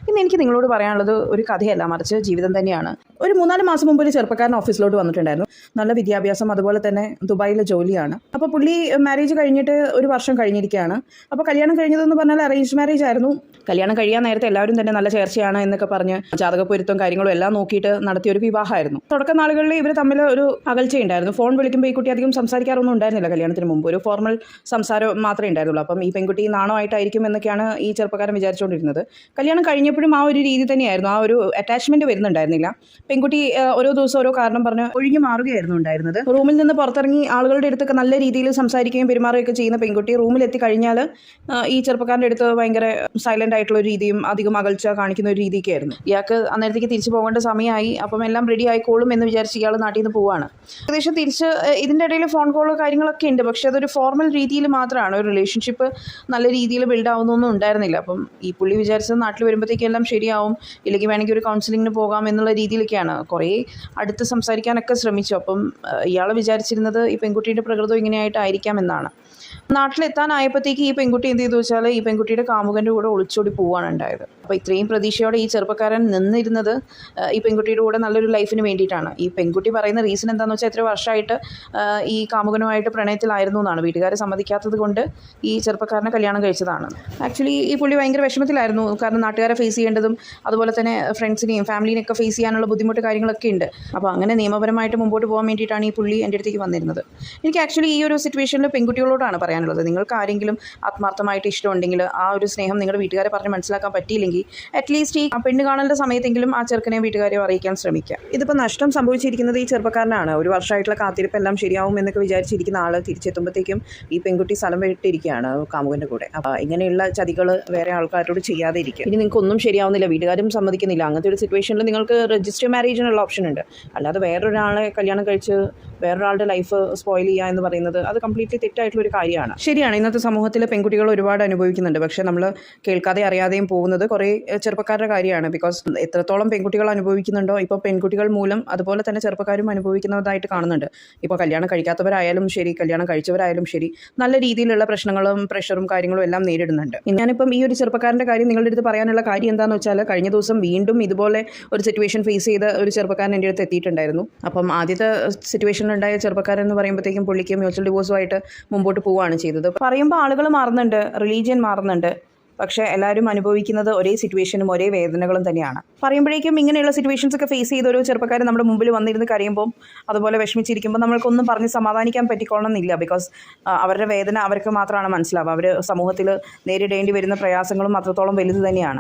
ഇന്ന് എനിക്ക് നിങ്ങളോട് പറയാനുള്ളത് ഒരു കഥയല്ല, മറിച്ച് ജീവിതം തന്നെയാണ്. ഒരു 3-4 മാസം മുമ്പ് ഒരു ചെറുപ്പക്കാരൻ ഓഫീസിലോട്ട് വന്നിട്ടുണ്ടായിരുന്നു. നല്ല വിദ്യാഭ്യാസം, അതുപോലെ തന്നെ ദുബായിലെ ജോലിയാണ്. അപ്പോൾ പുള്ളി മാരേജ് കഴിഞ്ഞിട്ട് 1 വർഷം കഴിഞ്ഞിരിക്കുകയാണ്. അപ്പോൾ കല്യാണം കഴിഞ്ഞതെന്ന് പറഞ്ഞാൽ അറേഞ്ച് മാരേജ് ആയിരുന്നു. കല്യാണം കഴിയാൻ നേരത്തെ എല്ലാവരും തന്നെ നല്ല ചേർച്ചയാണ് എന്നൊക്കെ പറഞ്ഞ് ജാതകപ്പൊരുത്തം കാര്യങ്ങളും എല്ലാം നോക്കിയിട്ട് നടത്തിയൊരു വിവാഹമായിരുന്നു. തുടക്ക നാളുകളിൽ ഇവർ തമ്മിൽ ഒരു അകൽച്ചയുണ്ടായിരുന്നു. ഫോൺ വിളിക്കുമ്പോൾ ഈ കുട്ടി അധികം സംസാരിക്കാറൊന്നും ഉണ്ടായിരുന്നില്ല. കല്യാണത്തിന് മുമ്പ് ഒരു ഫോർമൽ സംസാരം മാത്രമേ ഉണ്ടായിരുന്നുള്ളൂ. അപ്പം ഈ പെൺകുട്ടി നാണമായിട്ടായിരിക്കും എന്നൊക്കെയാണ് ഈ ചെറുപ്പക്കാരൻ വിചാരിച്ചുകൊണ്ടിരുന്നത്. കല്യാണം കഴിഞ്ഞപ്പോഴും ആ ഒരു രീതി തന്നെയായിരുന്നു. ആ ഒരു അറ്റാച്ച്മെന്റ് വരുന്നുണ്ടായിരുന്നില്ല. പെൺകുട്ടി ഓരോ ദിവസം ഓരോ കാരണം പറഞ്ഞ് ഒഴിഞ്ഞു മാറുകയായിരുന്നു ഉണ്ടായിരുന്നത്. റൂമിൽ നിന്ന് പുറത്തിറങ്ങി ആളുകളുടെ അടുത്തൊക്കെ നല്ല രീതിയിൽ സംസാരിക്കുകയും പെരുമാറുകയൊക്കെ ചെയ്യുന്ന പെൺകുട്ടി റൂമിൽ എത്തിക്കഴിഞ്ഞാൽ ഈ ചെറുപ്പക്കാരൻ്റെ അടുത്ത് ഭയങ്കര സൈലന്റ് ആയിട്ടുള്ള ഒരു രീതിയും അധികം അകൽച്ച കാണിക്കുന്ന ഒരു രീതിയൊക്കെ ആയിരുന്നു. ഇയാൾക്ക് അന്നേരത്തേക്ക് തിരിച്ചു പോകേണ്ട സമയമായി. അപ്പം എല്ലാം റെഡി ആയിക്കോളും എന്ന് വിചാരിച്ച് ഇയാൾ നാട്ടിൽ നിന്ന് പോവാണ്. ഏകദേശം തിരിച്ച് ഇതിൻ്റെ ഇടയിൽ ഫോൺ കോളോ കാര്യങ്ങളൊക്കെ ഉണ്ട്. പക്ഷെ അതൊരു ഫോർമൽ രീതിയിൽ മാത്രമാണ്. ഒരു റിലേഷൻഷിപ്പ് നല്ല രീതിയിൽ ബിൽഡ് ആവുന്നൊന്നും ഉണ്ടായിരുന്നില്ല. അപ്പം ഈ പുള്ളി വിചാരിച്ചത് നാട്ടിൽ വരുമ്പോഴത്തേക്കും എല്ലാം ശരിയാവും, ഇല്ലെങ്കിൽ വേണമെങ്കിൽ ഒരു കൗൺസിലിങ്ങിന് പോകാം എന്നുള്ള രീതിയിലൊക്കെയാണ്. കുറേ അടുത്ത് സംസാരിക്കാനൊക്കെ ശ്രമിച്ചു. അപ്പം ഇയാൾ വിചാരിച്ചിരുന്നത് ഈ പെൺകുട്ടിയുടെ പ്രകൃതം ഇങ്ങനെയായിട്ടായിരിക്കാം എന്നാണ്. നാട്ടിലെത്താനായപ്പോഴത്തേക്ക് ഈ പെൺകുട്ടി എന്ത് ചെയ്തു വെച്ചാൽ ഈ പെൺകുട്ടിയുടെ കാമുകൻ്റെ കൂടെ ഒളിച്ചോടി പോവുകയാണ് ഉണ്ടായത്. അപ്പോൾ ഇത്രയും പ്രതീക്ഷയോടെ ഈ ചെറുപ്പക്കാരൻ നിന്നിരുന്നത് ഈ പെൺകുട്ടിയുടെ കൂടെ നല്ലൊരു ലൈഫിന് വേണ്ടിയിട്ടാണ്. ഈ പെൺകുട്ടി പറയുന്ന റീസൺ എന്താണെന്ന് വെച്ചാൽ എത്ര വർഷമായിട്ട് ഈ കാമുകനുമായിട്ട് പ്രണയത്തിലായിരുന്നു എന്നാണ്. വീട്ടുകാരെ സമ്മതിക്കാത്തത് കൊണ്ട് ഈ ചെറുപ്പക്കാരനെ കല്യാണം കഴിച്ചതാണ്. ആക്ച്വലി ഈ പുള്ളി ഭയങ്കര വിഷമത്തിലായിരുന്നു. കാരണം നാട്ടുകാരെ ഫേസ് ചെയ്യേണ്ടതും അതുപോലെ തന്നെ ഫ്രണ്ട്സിനെയും ഫാമിലിനെയൊക്കെ ഫേസ് ചെയ്യാനുള്ള ബുദ്ധിമുട്ട് കാര്യങ്ങളൊക്കെ ഉണ്ട്. അപ്പോൾ അങ്ങനെ നിയമപരമായിട്ട് മുമ്പോട്ട് പോകാൻ വേണ്ടിയിട്ടാണ് ഈ പുള്ളി എൻ്റെ അടുത്തേക്ക് വന്നിരുന്നത്. എനിക്ക് ആക്ച്വലി ഈ ഒരു സിറ്റുവേഷനിൽ പെൺകുട്ടികളോടാണ് പറയാനുള്ളത്. നിങ്ങൾക്ക് ആരെങ്കിലും ആത്മാർത്ഥമായിട്ട് ഇഷ്ടമുണ്ടെങ്കിൽ ആ ഒരു സ്നേഹം നിങ്ങളുടെ വീട്ടുകാരെ പറഞ്ഞ് മനസ്സിലാക്കാൻ പറ്റിയില്ലെങ്കിൽ അറ്റ്ലീസ്റ്റ് ഈ പെണ്ണ് കാണേണ്ട സമയത്തെങ്കിലും ആ ചെറുക്കനെ വീട്ടുകാരെ അറിയിക്കാൻ ശ്രമിക്കുക. ഇതിപ്പോൾ നഷ്ടം സംഭവിച്ചിരിക്കുന്നത് ഈ ചെറുപ്പക്കാരനാണ്. 1 വർഷമായിട്ടുള്ള കാത്തിരിപ്പ് എല്ലാം ശരിയാവും എന്നൊക്കെ വിചാരിച്ചിരിക്കുന്ന ആൾ തിരിച്ചെത്തുമ്പോഴത്തേക്കും ഈ പെൺകുട്ടി സ്ഥലം വിട്ടിരിക്കുകയാണ് കാമുകൻ്റെ കൂടെ. അപ്പോൾ ഇങ്ങനെയുള്ള ചതികൾ വേറെ ആൾക്കാരോട് ചെയ്യാതെ ഇരിക്കുക. ഇനി നിങ്ങൾക്ക് ഒന്നും ശരിയാവുന്നില്ല, വീട്ടുകാരും സമ്മതിക്കുന്നില്ല, അങ്ങനത്തെ ഒരു സിറ്റുവേഷനിൽ നിങ്ങൾക്ക് രജിസ്റ്റർ മാരേജിനുള്ള ഓപ്ഷൻ ഉണ്ട്. അല്ലാതെ വേറൊരാളെ കല്യാണം കഴിച്ച് വേറൊരാളുടെ ലൈഫ് സ്പോയിൽ ചെയ്യുക എന്ന് പറയുന്നത് അത് കംപ്ലീറ്റ്ലി തെറ്റായിട്ടുള്ളൊരു കാര്യമാണ്. ശരിയാണ്, ഇന്നത്തെ സമൂഹത്തിൽ പെൺകുട്ടികൾ ഒരുപാട് അനുഭവിക്കുന്നുണ്ട്. പക്ഷേ നമ്മൾ കേൾക്കാതെ അറിയാതെയും പോകുന്നത് കുറേ ചെറുപ്പക്കാരുടെ കാര്യമാണ്. ബിക്കോസ് എത്രത്തോളം പെൺകുട്ടികൾ അനുഭവിക്കുന്നുണ്ടോ ഇപ്പോൾ പെൺകുട്ടികൾ മൂലം അതുപോലെ തന്നെ ചെറുപ്പക്കാരും അനുഭവിക്കുന്നതായിട്ട് കാണുന്നുണ്ട്. ഇപ്പോൾ കല്യാണം കഴിക്കാത്തവരായാലും ശരി, കല്യാണം കഴിച്ചവരായാലും ശരി, നല്ല രീതിയിലുള്ള പ്രശ്നങ്ങളും പ്രഷറും കാര്യങ്ങളും എല്ലാം നേരിടുന്നുണ്ട്. ഞാനിപ്പം ഈ ഒരു ചെറുപ്പക്കാരൻ്റെ കാര്യം നിങ്ങളുടെ അടുത്ത് പറയാനുള്ള കാര്യം എന്താണെന്ന് വെച്ചാൽ, കഴിഞ്ഞ ദിവസം വീണ്ടും ഇതുപോലെ ഒരു സിറ്റുവേഷൻ ഫേസ് ചെയ്ത ഒരു ചെറുപ്പക്കാരൻ എൻ്റെ അടുത്ത് എത്തിയിട്ടുണ്ടായിരുന്നു. അപ്പം ആദ്യത്തെ സിറ്റുവേഷനിലുണ്ടായ ചെറുപ്പക്കാരൻ എന്ന് പറയുമ്പോഴത്തേക്കും പുള്ളിക്ക് മ്യൂച്വൽ ഡിവോഴ്സുമായിട്ട് മുമ്പോട്ട് പോവുകയാണ് ചെയ്തത്. പറയുമ്പോൾ ആളുകൾ മാറുന്നുണ്ട്, റിലീജിയൻ മാറുന്നുണ്ട്, പക്ഷേ എല്ലാവരും അനുഭവിക്കുന്നത് ഒരേ സിറ്റുവേഷനും ഒരേ വേദനകളും തന്നെയാണ്. പറയുമ്പോഴേക്കും ഇങ്ങനെയുള്ള സിറ്റുവേഷൻസ് ഒക്കെ ഫേസ് ചെയ്ത ഒരു ചെറുപ്പക്കാരൻ നമ്മുടെ മുമ്പിൽ വന്നിരുന്ന് കരയുമ്പോൾ അതുപോലെ വിഷമിച്ചിരിക്കുമ്പോൾ നമ്മൾക്കൊന്നും പറഞ്ഞ് സമാധാനിക്കാൻ പറ്റിക്കൊള്ളണമെന്നില്ല. ബിക്കോസ് അവരുടെ വേദന അവർക്ക് മാത്രമാണ് മനസ്സിലാവുക. അവർ സമൂഹത്തിൽ നേരിടേണ്ടി വരുന്ന പ്രയാസങ്ങളും അത്രത്തോളം വലുത് തന്നെയാണ്.